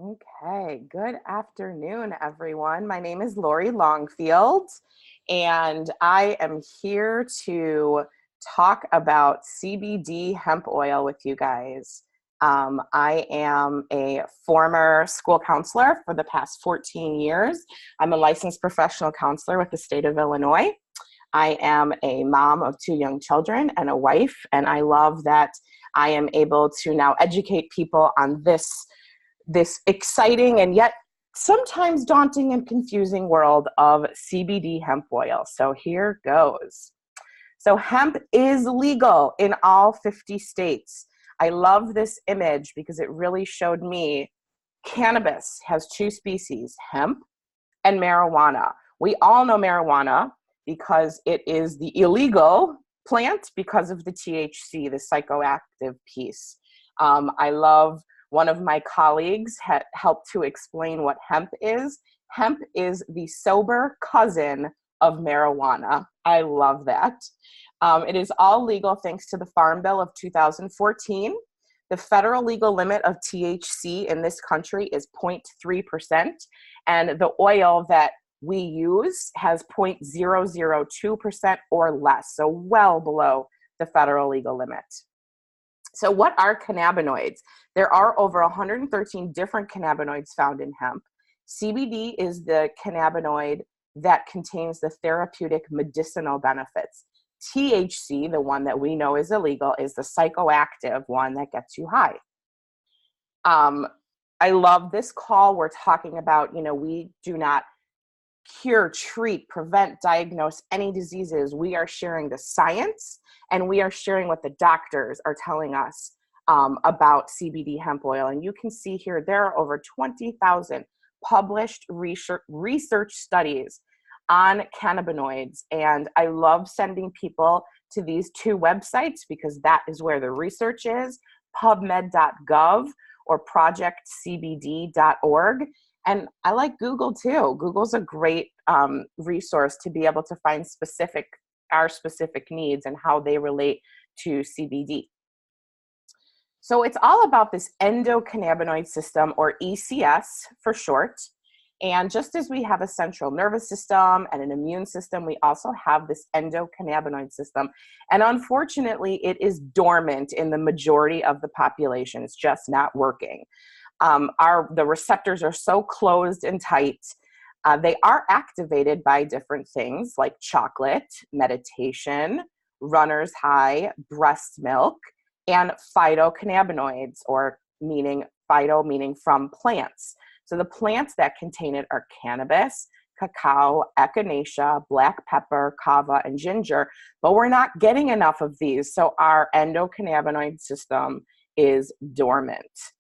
Okay, good afternoon, everyone. My name is Lori Longfield, and I am here to talk about CBD hemp oil with you guys. I am a former school counselor for the past 14 years. I'm a licensed professional counselor with the state of Illinois. I am a mom of two young children and a wife, and I love that I am able to now educate people on this exciting and yet sometimes daunting and confusing world of CBD hemp oil. So here goes. So hemp is legal in all 50 states. I love this image because it really showed me cannabis has two species, hemp and marijuana. We all know marijuana because it is the illegal plant because of the THC, the psychoactive piece. I love one of my colleagues helped to explain what hemp is. Hemp is the sober cousin of marijuana. I love that. It is all legal thanks to the Farm Bill of 2014. The federal legal limit of THC in this country is 0.3%, and the oil that we use has 0.002% or less, so well below the federal legal limit. So what are cannabinoids? There are over 113 different cannabinoids found in hemp. CBD is the cannabinoid that contains the therapeutic medicinal benefits. THC, the one that we know is illegal, is the psychoactive one that gets you high. I love this call. We're talking about, we do not cure, treat, prevent, diagnose any diseases. We are sharing the science and we are sharing what the doctors are telling us about CBD hemp oil. And you can see here, there are over 20,000 published research studies on cannabinoids. And I love sending people to these two websites because that is where the research is, pubmed.gov or projectcbd.org. And I like Google too. Google's a great resource to be able to find our specific needs and how they relate to CBD. So it's all about this endocannabinoid system, or ECS for short. And just as we have a central nervous system and an immune system, we also have this endocannabinoid system. And unfortunately, it is dormant in the majority of the population. It's just not working. The receptors are so closed and tight. They are activated by different things like chocolate, meditation, runner's high, breast milk, and phytocannabinoids, or meaning from plants. So the plants that contain it are cannabis, cacao, echinacea, black pepper, kava, and ginger, but we're not getting enough of these. So our endocannabinoid system is dormant.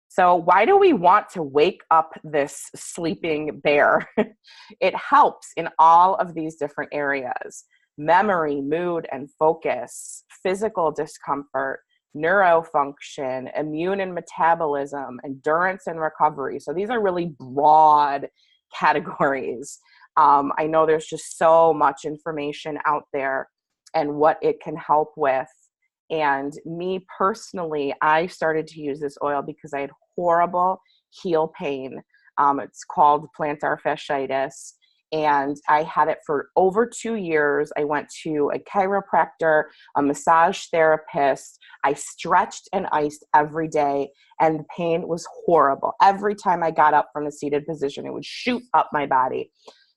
So why do we want to wake up this sleeping bear? It helps in all of these different areas: memory, mood and focus, physical discomfort, neurofunction, immune and metabolism, endurance and recovery. So these are really broad categories. I know there's just so much information out there and what it can help with. And me personally, I started to use this oil because I had horrible heel pain. It's called plantar fasciitis. And I had it for over 2 years. I went to a chiropractor, a massage therapist. I stretched and iced every day, and the pain was horrible. Every time I got up from a seated position, it would shoot up my body.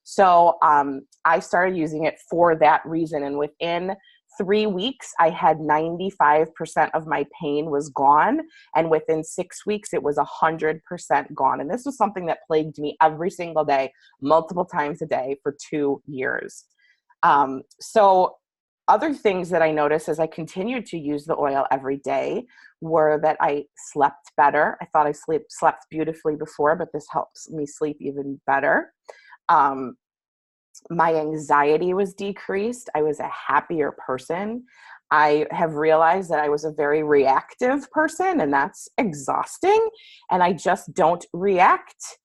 So I started using it for that reason. And within 3 weeks, I had 95% of my pain was gone. And within 6 weeks, it was 100% gone. And this was something that plagued me every single day, multiple times a day for 2 years. So other things that I noticed as I continued to use the oil every day were that I slept better. I thought I slept beautifully before, but this helps me sleep even better. My anxiety was decreased. I was a happier person. I have realized that I was a very reactive person, and that's exhausting. And I just don't react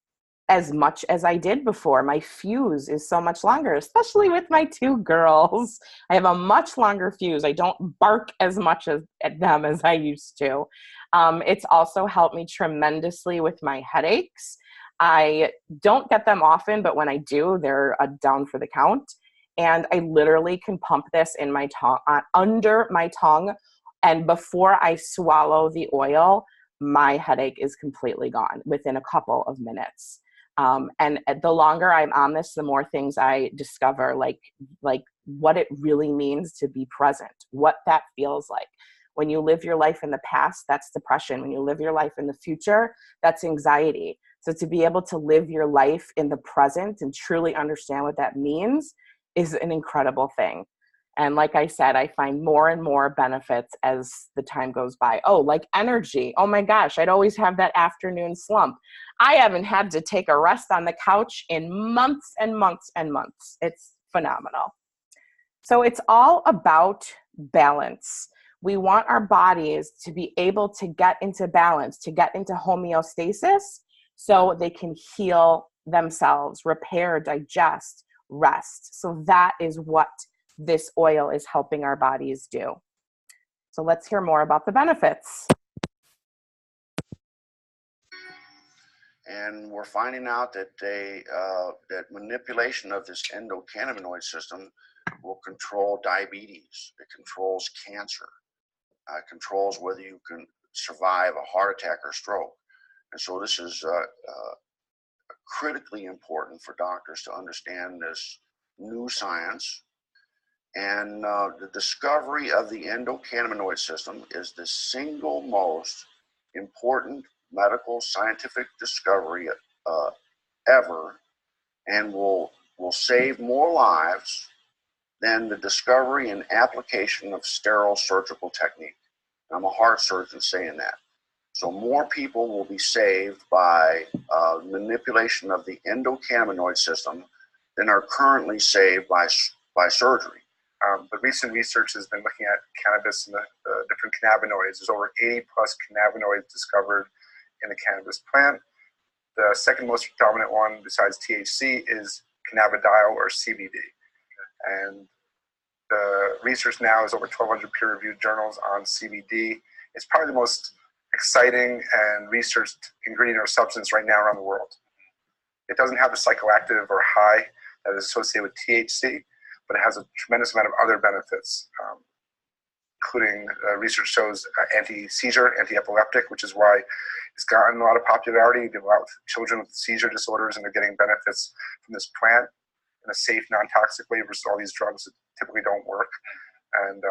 as much as I did before. My fuse is so much longer, especially with my two girls. I have a much longer fuse. I don't bark as much at them as I used to. It's also helped me tremendously with my headaches. I don't get them often, but when I do, they're down for the count. And I literally can pump this in my tongue, under my tongue. And before I swallow the oil, my headache is completely gone within a couple of minutes. And the longer I'm on this, the more things I discover, like what it really means to be present, what that feels like. When you live your life in the past, that's depression. When you live your life in the future, that's anxiety. So to be able to live your life in the present and truly understand what that means is an incredible thing. And like I said, I find more and more benefits as the time goes by. Oh, like energy. Oh my gosh, I'd always have that afternoon slump. I haven't had to take a rest on the couch in months and months and months. It's phenomenal. So it's all about balance. We want our bodies to be able to get into balance, to get into homeostasis so they can heal themselves, repair, digest, rest. So that is what this oil is helping our bodies do. So let's hear more about the benefits. And we're finding out that that manipulation of this endocannabinoid system will control diabetes. It controls cancer. It controls whether you can survive a heart attack or stroke. And so this is critically important for doctors to understand this new science. And the discovery of the endocannabinoid system is the single most important medical scientific discovery ever, and will save more lives than the discovery and application of sterile surgical technique. I'm a heart surgeon saying that. So more people will be saved by manipulation of the endocannabinoid system than are currently saved by surgery. The recent research has been looking at cannabis and the different cannabinoids. There's over 80 plus cannabinoids discovered in the cannabis plant. The second most dominant one besides THC is cannabidiol or CBD. And the research now is over 1,200 peer-reviewed journals on CBD. It's probably the most exciting and researched ingredient or substance right now around the world. It doesn't have the psychoactive or high that is associated with THC, but it has a tremendous amount of other benefits, including research shows anti-seizure, anti-epileptic, which is why it's gotten a lot of popularity. A lot of children with seizure disorders, and they're getting benefits from this plant in a safe, non-toxic way versus all these drugs that typically don't work. And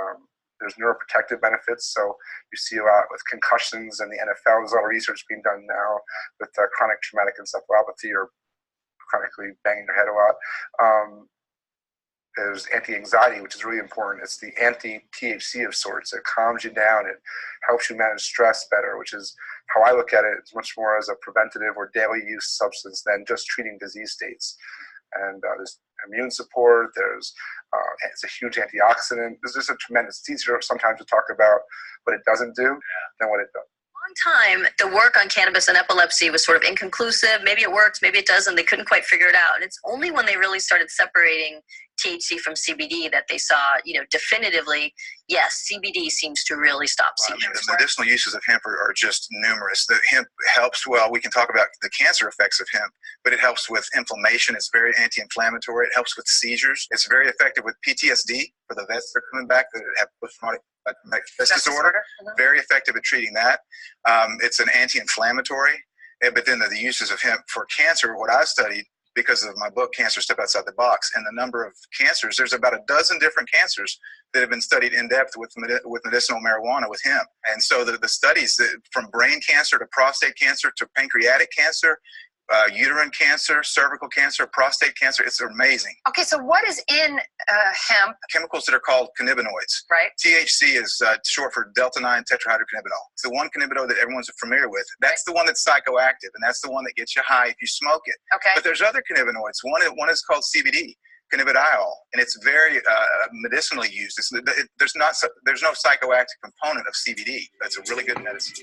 there's neuroprotective benefits. So you see a lot with concussions and the NFL. There's a lot of research being done now with chronic traumatic encephalopathy or chronically banging your head a lot. There's anti-anxiety, which is really important. It's the anti-THC of sorts. It calms you down. It helps you manage stress better, which is how I look at it. It's much more as a preventative or daily use substance than just treating disease states. And there's immune support. It's a huge antioxidant. There's just a tremendous. It's easier sometimes to talk about what it doesn't do than what it does. Time, the work on cannabis and epilepsy was sort of inconclusive. Maybe it works, maybe it doesn't. They couldn't quite figure it out. And it's only when they really started separating THC from CBD that they saw, definitively, yes, CBD seems to really stop seizures. The medicinal uses of hemp are just numerous. The hemp helps, we can talk about the cancer effects of hemp, but it helps with inflammation. It's very anti-inflammatory. It helps with seizures. It's very effective with PTSD for the vets that are coming back that have post-traumatic stress disorder. Very effective at treating that. It's an anti-inflammatory. But then the uses of hemp for cancer, what I've studied, because of my book, Cancer Step Outside the Box, and the number of cancers, there's about a dozen different cancers that have been studied in depth with medicinal marijuana with hemp. And so the studies from brain cancer to prostate cancer to pancreatic cancer, uterine cancer, cervical cancer, prostate cancer, it's amazing. Okay, so what is in hemp? Chemicals that are called cannabinoids. Right. THC is short for delta-9 tetrahydrocannabinol. It's the one cannabinoid that everyone's familiar with. That's the one that's psychoactive, and that's the one that gets you high if you smoke it. Okay. But there's other cannabinoids. One is called CBD, cannabidiol, and it's very medicinally used. There's no psychoactive component of CBD. That's a really good medicine.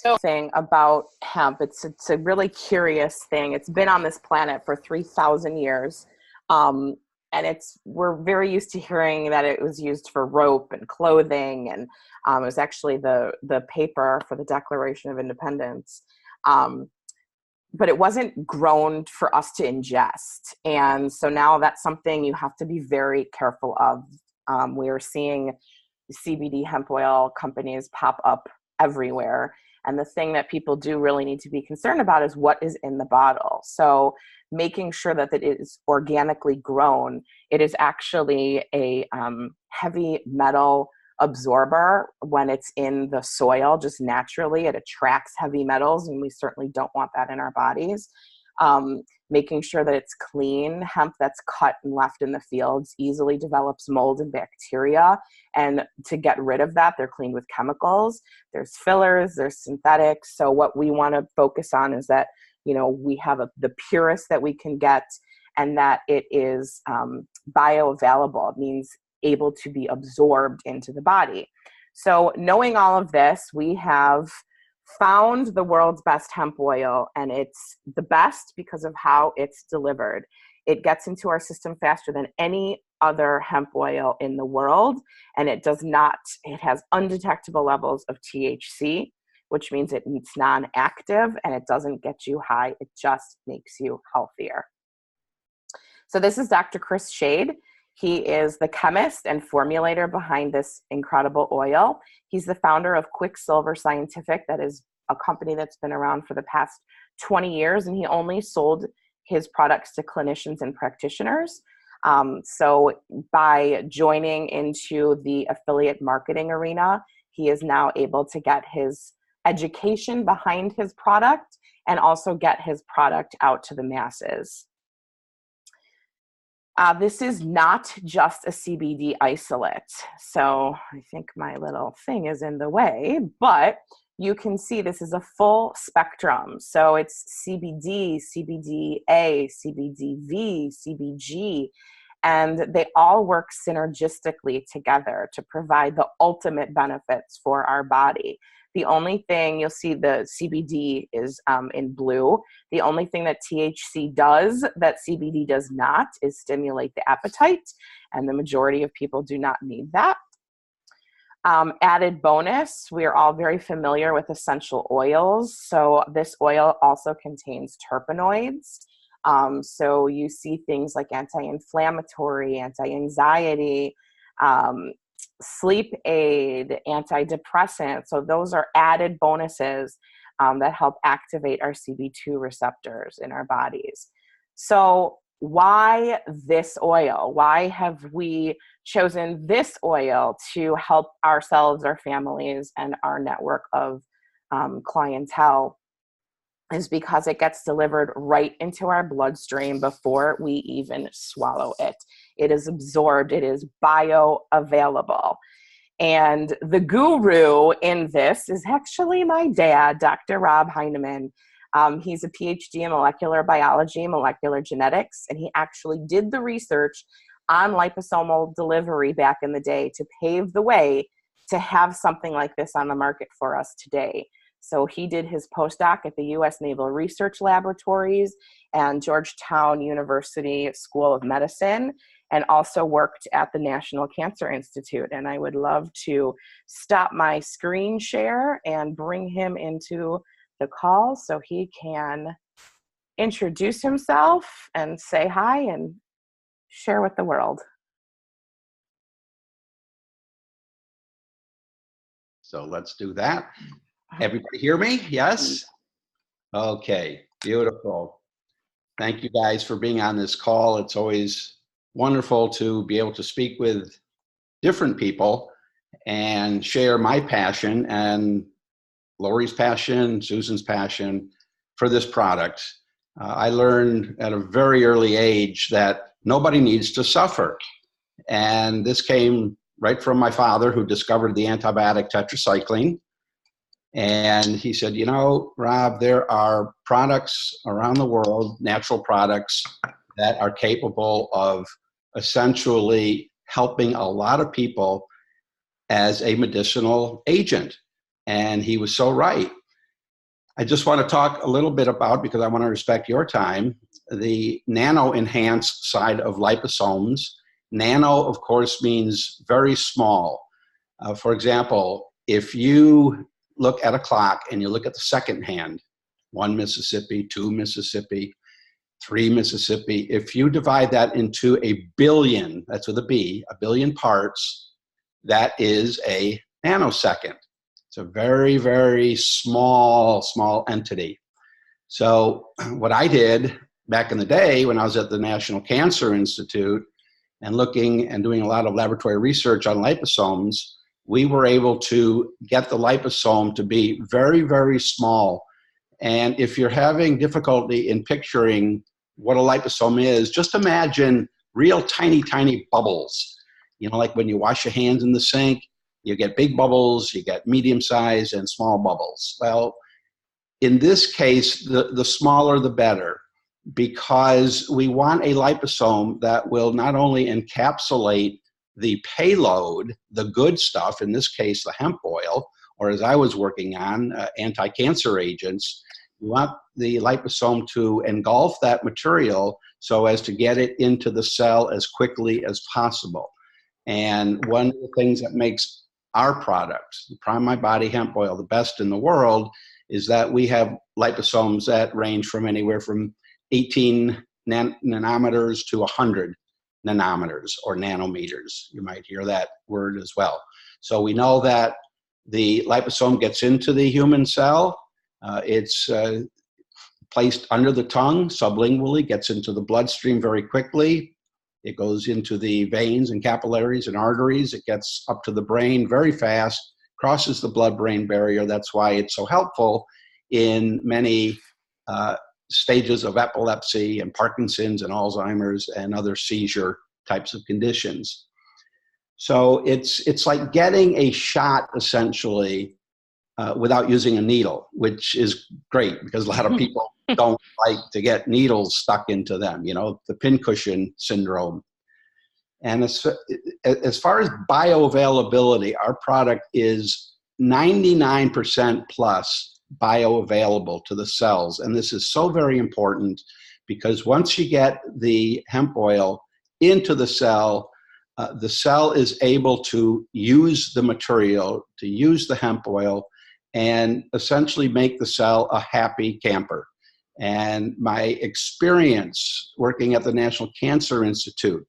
So thing about hemp, it's a really curious thing. It's been on this planet for 3,000 years. Um, and we're very used to hearing that it was used for rope and clothing, and it was actually the paper for the Declaration of Independence. But it wasn't grown for us to ingest. And so now that's something you have to be very careful of. We are seeing CBD hemp oil companies pop up everywhere. And the thing that people do really need to be concerned about is what is in the bottle. So making sure that it is organically grown. It is actually a heavy metal absorber when it's in the soil. Just naturally it attracts heavy metals, and we certainly don't want that in our bodies. Making sure that it's clean. Hemp that's cut and left in the fields easily develops mold and bacteria, and to get rid of that, they're cleaned with chemicals. There's fillers, there's synthetics. So what we want to focus on is that, we have the purest that we can get, and that it is bioavailable. It means able to be absorbed into the body. So knowing all of this, we have found the world's best hemp oil, and it's the best because of how it's delivered. It gets into our system faster than any other hemp oil in the world, and it has undetectable levels of THC, which means it's non-active and it doesn't get you high. It just makes you healthier. So this is Dr. Chris Shade. He is the chemist and formulator behind this incredible oil. He's the founder of Quicksilver Scientific. That is a company that's been around for the past 20 years, and he only sold his products to clinicians and practitioners. So by joining into the affiliate marketing arena, he is now able to get his education behind his product and also get his product out to the masses. This is not just a CBD isolate. So I think my little thing is in the way, but you can see this is a full spectrum. So it's CBD, CBDA, CBDV, CBG, and they all work synergistically together to provide the ultimate benefits for our body. The only thing, you'll see the CBD is in blue. The only thing that THC does that CBD does not is stimulate the appetite, and the majority of people do not need that. Added bonus, we are all very familiar with essential oils. So this oil also contains terpenoids. So you see things like anti-inflammatory, anti-anxiety, sleep aid, antidepressant. So those are added bonuses that help activate our CB2 receptors in our bodies. So why this oil? Why have we chosen this oil to help ourselves, our families, and our network of clientele? Is because it gets delivered right into our bloodstream before we even swallow it. It is absorbed. It is bioavailable. And the guru in this is actually my dad, Dr. Rob Heinemann. He's a PhD in molecular biology, molecular genetics, and he actually did the research on liposomal delivery back in the day to pave the way to have something like this on the market for us today. So he did his postdoc at the U.S. Naval Research Laboratories and Georgetown University School of Medicine, and also worked at the National Cancer Institute. And I would love to stop my screen share and bring him into the call so he can introduce himself and say hi and share with the world. So let's do that. Everybody hear me? Yes? Okay, beautiful. Thank you guys for being on this call. It's always wonderful to be able to speak with different people and share my passion and Lori's passion, Susan's passion for this product. I learned at a very early age that nobody needs to suffer. And this came right from my father, who discovered the antibiotic tetracycline. And he said, Rob, there are products around the world, natural products, that are capable of essentially helping a lot of people as a medicinal agent. And he was so right. I just want to talk a little bit about, because I want to respect your time, the nano-enhanced side of liposomes. Nano, of course, means very small. For example, if you look at a clock and you look at the second hand, 1 Mississippi, 2 Mississippi, 3 Mississippi, if you divide that into a billion, that's with a B, a billion parts, that is a nanosecond. It's a very, very small entity. So what I did back in the day when I was at the National Cancer Institute and looking and doing a lot of laboratory research on liposomes, we were able to get the liposome to be very, very small. And if you're having difficulty in picturing what a liposome is, just imagine real tiny, tiny bubbles. You know, like when you wash your hands in the sink, you get big bubbles, you get medium size and small bubbles. Well, in this case, the smaller the better, because we want a liposome that will not only encapsulate the payload, the good stuff, in this case, the hemp oil, or as I was working on, anti-cancer agents. We want the liposome to engulf that material so as to get it into the cell as quickly as possible. And one of the things that makes our product, the Prime My Body hemp oil, the best in the world, is that we have liposomes that range from anywhere from 18 nanometers to 100 nanometers or nanometers. You might hear that word as well. So we know that the liposome gets into the human cell. It's placed under the tongue sublingually, gets into the bloodstream very quickly. It goes into the veins and capillaries and arteries. It gets up to the brain very fast, crosses the blood-brain barrier. That's why it's so helpful in many stages of epilepsy and Parkinson's and Alzheimer's and other seizure types of conditions. So it's like getting a shot, essentially, without using a needle, which is great because a lot of people don't like to get needles stuck into them, you know, the pincushion syndrome. And as far as bioavailability, our product is 99% plus bioavailable to the cells. And this is so very important because once you get the hemp oil into the cell is able to use the material, to use the hemp oil, and essentially make the cell a happy camper. And my experience working at the National Cancer Institute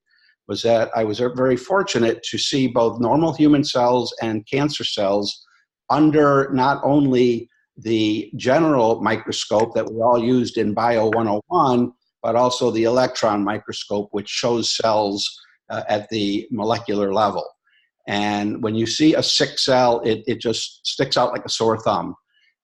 was that I was very fortunate to see both normal human cells and cancer cells under not only the general microscope that we all used in Bio 101, but also the electron microscope, which shows cells at the molecular level. And when you see a sick cell, it just sticks out like a sore thumb.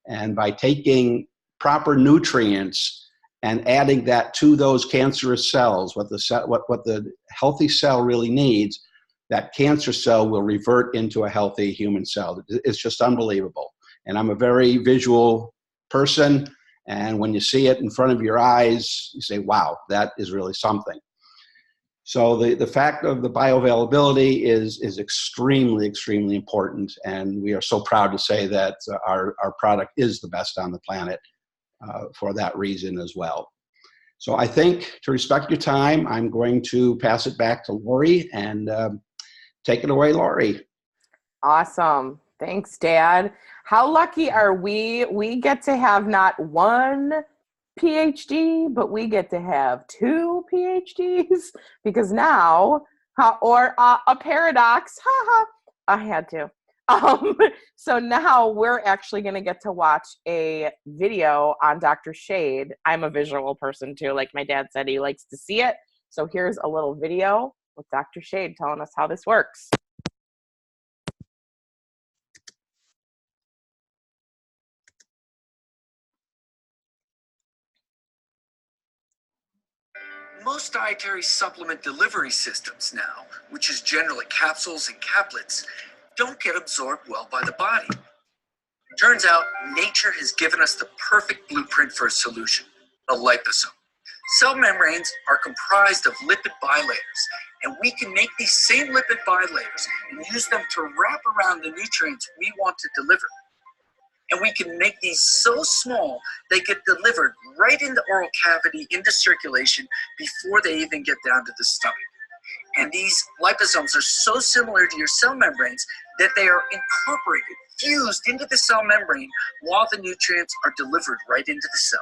And by taking proper nutrients and adding that to those cancerous cells, what the healthy cell really needs, that cancer cell will revert into a healthy human cell. It's just unbelievable. And I'm a very visual person. And when you see it in front of your eyes, you say, wow, that is really something. So the fact of the bioavailability is extremely, extremely important. And we are so proud to say that our product is the best on the planet for that reason as well. So I think, to respect your time, I'm going to pass it back to Lori and take it away, Lori. Awesome. Thanks, Dad. How lucky are we? We get to have not one PhD, but we get to have 2 PhDs because now, or a paradox, I had to. So now we're actually going to get to watch a video on Dr. Shade. I'm a visual person too. Like my dad said, he likes to see it. So here's a little video with Dr. Shade telling us how this works. Most dietary supplement delivery systems now, which is generally capsules and caplets, don't get absorbed well by the body. Turns out nature has given us the perfect blueprint for a solution, a liposome. Cell membranes are comprised of lipid bilayers, and we can make these same lipid bilayers and use them to wrap around the nutrients we want to deliver. And we can make these so small, they get delivered right in the oral cavity into circulation before they even get down to the stomach. And these liposomes are so similar to your cell membranes that they are incorporated, fused into the cell membrane while the nutrients are delivered right into the cell.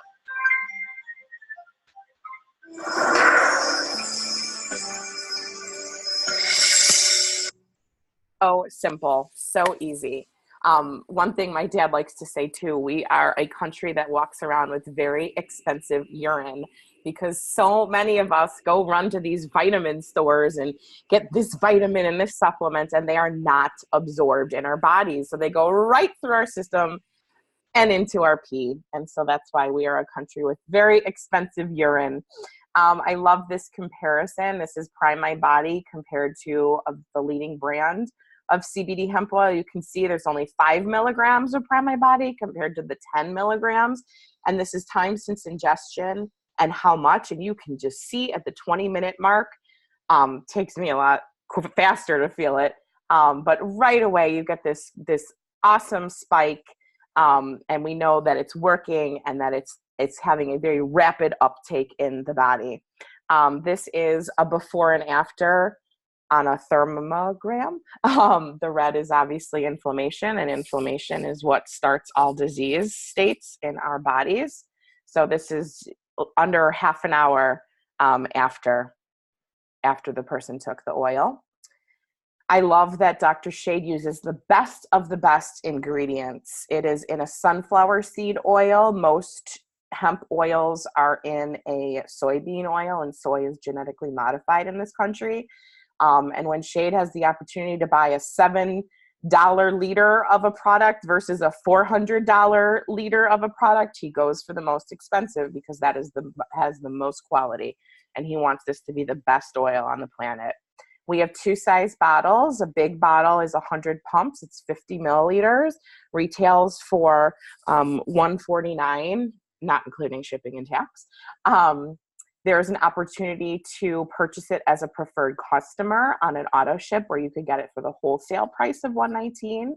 Oh, simple, so easy. One thing my dad likes to say too, we are a country that walks around with very expensive urine because so many of us go run to these vitamin stores and get this vitamin and this supplement, and they are not absorbed in our bodies. So they go right through our system and into our pee. And so that's why we are a country with very expensive urine. I love this comparison. This is Prime My Body compared to the leading brand of CBD hemp oil. You can see there's only 5 milligrams of Prime My Body compared to the 10 milligrams. And this is time since ingestion and how much. And you can just see at the 20-minute mark, takes me a lot faster to feel it. But right away, you get this awesome spike. And we know that it's working and that it's having a very rapid uptake in the body. This is a before and after on a thermogram. The red is obviously inflammation, and inflammation is what starts all disease states in our bodies. So this is under half an hour after the person took the oil. I love that Dr. Shade uses the best of the best ingredients. It is in a sunflower seed oil. Most hemp oils are in a soybean oil, and soy is genetically modified in this country. And when Shade has the opportunity to buy a $7 liter of a product versus a $400 liter of a product, he goes for the most expensive because that has the most quality. And he wants this to be the best oil on the planet. We have 2 size bottles. A big bottle is 100 pumps. It's 50 milliliters. Retails for $149, not including shipping and tax. There's an opportunity to purchase it as a preferred customer on an auto ship where you could get it for the wholesale price of $119.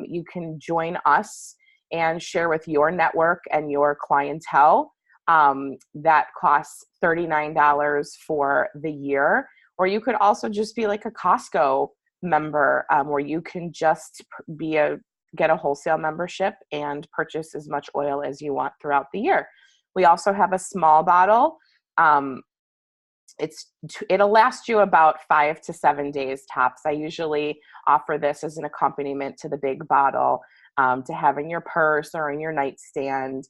You can join us and share with your network and your clientele. That costs $39 for the year. Or you could also just be like a Costco member where you can just get a wholesale membership and purchase as much oil as you want throughout the year. We also have a small bottle. It'll last you about 5 to 7 days tops. I usually offer this as an accompaniment to the big bottle to have in your purse or in your nightstand.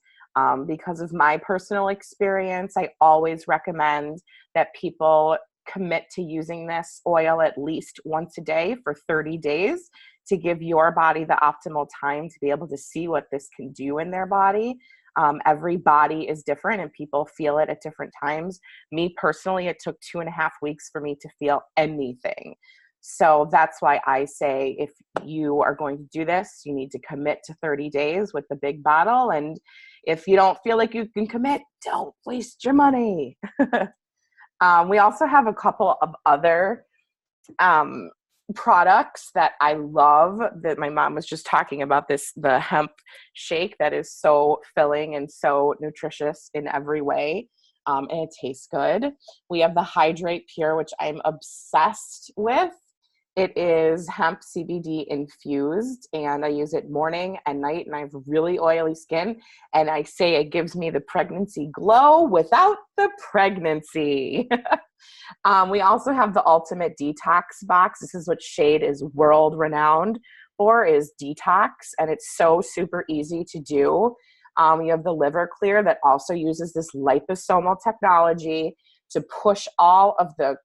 Because of my personal experience, I always recommend that people commit to using this oil at least once a day for 30 days to give your body the optimal time to be able to see what this can do in their body. Every body is different and people feel it at different times. Me personally, it took 2.5 weeks for me to feel anything. So that's why I say if you are going to do this, you need to commit to 30 days with the big bottle. And if you don't feel like you can commit, don't waste your money. We also have a couple of other products that I love that my mom was just talking about the hemp shake that is so filling and so nutritious in every way. And it tastes good. We have the Hydrate Pure, which I'm obsessed with. It is hemp CBD infused, and I use it morning and night, and I have really oily skin, and I say it gives me the pregnancy glow without the pregnancy. We also have the Ultimate Detox Box. This is what Shade is world renowned for, is detox, and it's so super easy to do. You have the Liver Clear that also uses this liposomal technology to push all of the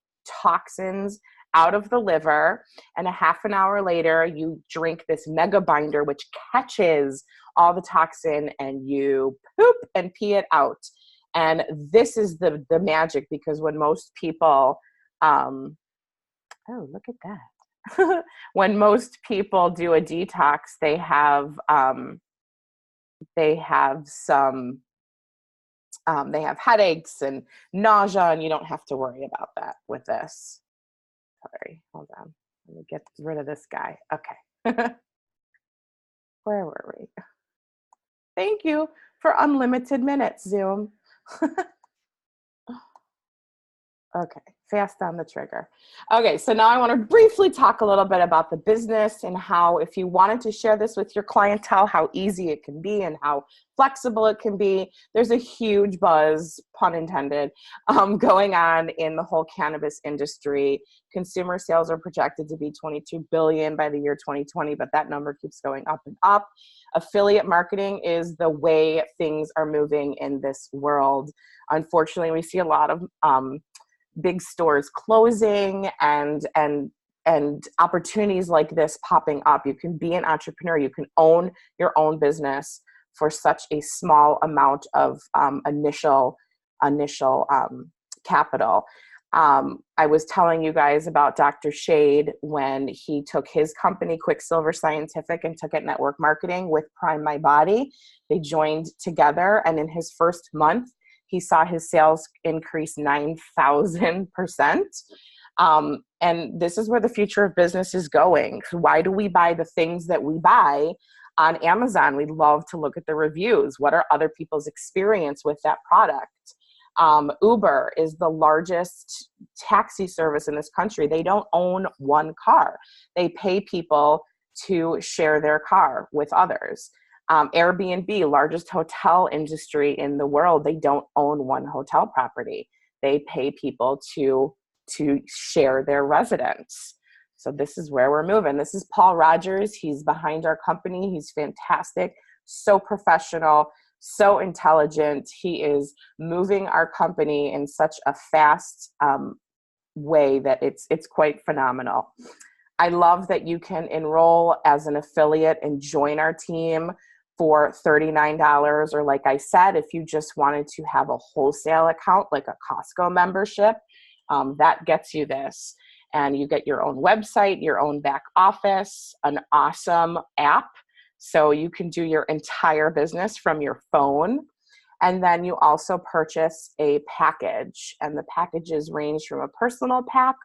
toxins out of the liver, and a half an hour later you drink this mega binder which catches all the toxin and you poop and pee it out. And this is the magic, because when most people oh, look at that. When most people do a detox, they have headaches and nausea, and you don't have to worry about that with this. Sorry, hold on. Let me get rid of this guy. Okay. Where were we? Thank you for unlimited minutes, Zoom. Okay, fast on the trigger. Okay, so now I want to briefly talk a little bit about the business and how, if you wanted to share this with your clientele, how easy it can be and how flexible it can be. There's a huge buzz, pun intended, going on in the whole cannabis industry. Consumer sales are projected to be 22 billion by the year 2020, but that number keeps going up and up. Affiliate marketing is the way things are moving in this world. Unfortunately, we see a lot of big stores closing and opportunities like this popping up. You can be an entrepreneur. You can own your own business for such a small amount of initial capital. I was telling you guys about Dr. Shade when he took his company, Quicksilver Scientific, and took it network marketing with Prime My Body. They joined together, and in his first month, he saw his sales increase 9,000%. And this is where the future of business is going. Why do we buy the things that we buy on Amazon? We love to look at the reviews. What are other people's experience with that product? Uber is the largest taxi service in this country. They don't own one car. They pay people to share their car with others. Airbnb, largest hotel industry in the world, they don't own one hotel property. They pay people to share their residence. So this is where we're moving. This is Paul Rogers. He's behind our company. He's fantastic, so professional, so intelligent. He is moving our company in such a fast way that it's quite phenomenal. I love that you can enroll as an affiliate and join our team for $39, or like I said, if you just wanted to have a wholesale account, like a Costco membership, that gets you this. And you get your own website, your own back office, an awesome app. So you can do your entire business from your phone. And then you also purchase a package. And the packages range from a personal pack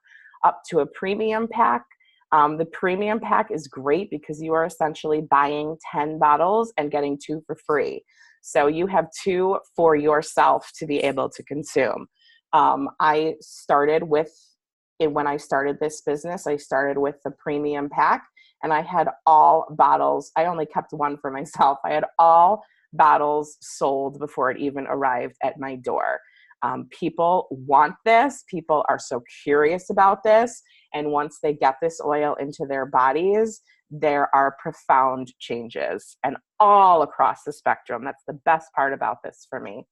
up to a premium pack. The premium pack is great because you are essentially buying 10 bottles and getting 2 for free. So you have 2 for yourself to be able to consume. When I started this business, I started with the premium pack, and I had all bottles. I only kept 1 for myself. I had all bottles sold before it even arrived at my door. People want this. People are so curious about this. And once they get this oil into their bodies, there are profound changes, and all across the spectrum. That's the best part about this for me.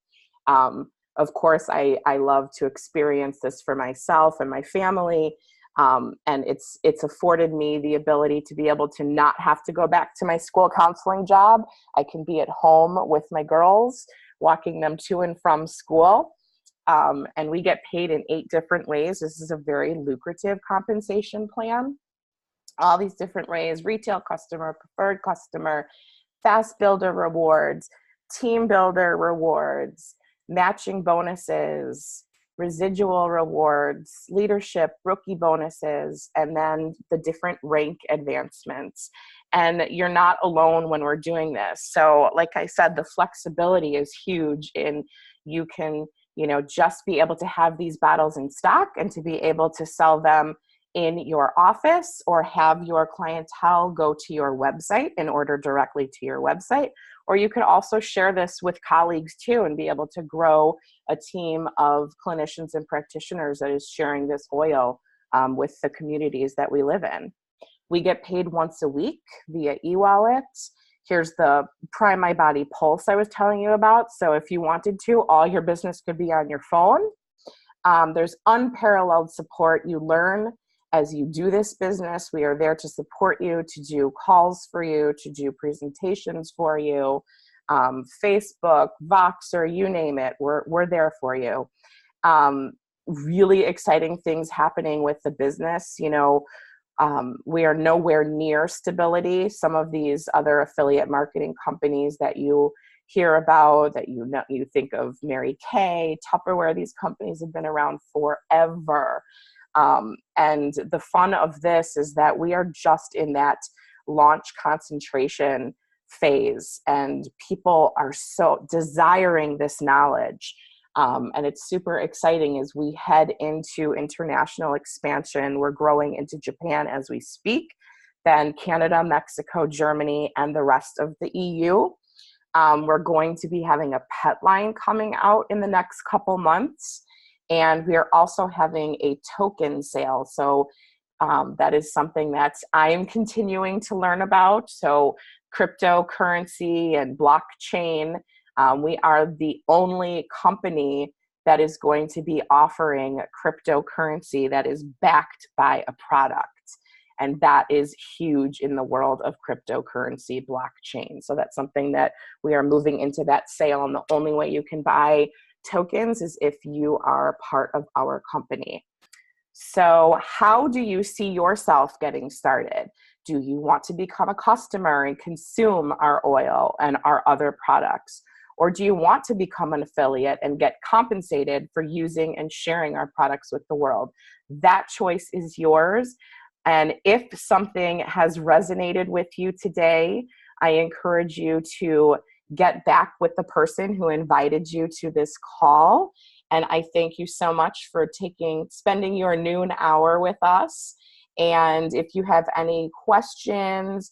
Of course, I love to experience this for myself and my family. And it's afforded me the ability to be able to not have to go back to my school counseling job. I can be at home with my girls, walking them to and from school. And we get paid in 8 different ways. This is a very lucrative compensation plan. All these different ways: retail customer, preferred customer, fast builder rewards, team builder rewards, matching bonuses, residual rewards, leadership, rookie bonuses, and then the different rank advancements. And you're not alone when we're doing this. So like I said, the flexibility is huge, and you can just be able to have these bottles in stock and to be able to sell them in your office, or have your clientele go to your website and order directly to your website. Or you could also share this with colleagues too, and be able to grow a team of clinicians and practitioners that is sharing this oil with the communities that we live in. We get paid once a week via e-wallet. Here's the Prime My Body Pulse I was telling you about. So if you wanted to, all your business could be on your phone. There's unparalleled support. You learn as you do this business. We are there to support you, to do calls for you, to do presentations for you. Facebook, Voxer, you name it, we're there for you. Really exciting things happening with the business. We are nowhere near stability. Some of these other affiliate marketing companies that you hear about, that you think of Mary Kay, Tupperware, these companies have been around forever. And the fun of this is that we are just in that launch concentration phase, and people are so desiring this knowledge. And it's super exciting as we head into international expansion. We're growing into Japan as we speak, then Canada, Mexico, Germany, and the rest of the EU. We're going to be having a pet line coming out in the next couple months. And we are also having a token sale. So that is something that I am continuing to learn about. So cryptocurrency and blockchain. We are the only company that is going to be offering cryptocurrency that is backed by a product. And that is huge in the world of cryptocurrency blockchain. So that's something that we are moving into that sale. And the only way you can buy tokens is if you are part of our company. So how do you see yourself getting started? Do you want to become a customer and consume our oil and our other products? Or do you want to become an affiliate and get compensated for using and sharing our products with the world? That choice is yours. And if something has resonated with you today, I encourage you to get back with the person who invited you to this call. And I thank you so much for spending your noon hour with us. And if you have any questions,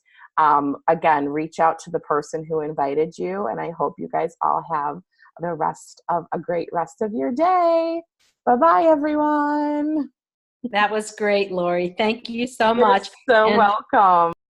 again, reach out to the person who invited you. And I hope you guys all have a great rest of your day. Bye-bye, everyone. That was great, Lori. Thank you so much. You're so welcome.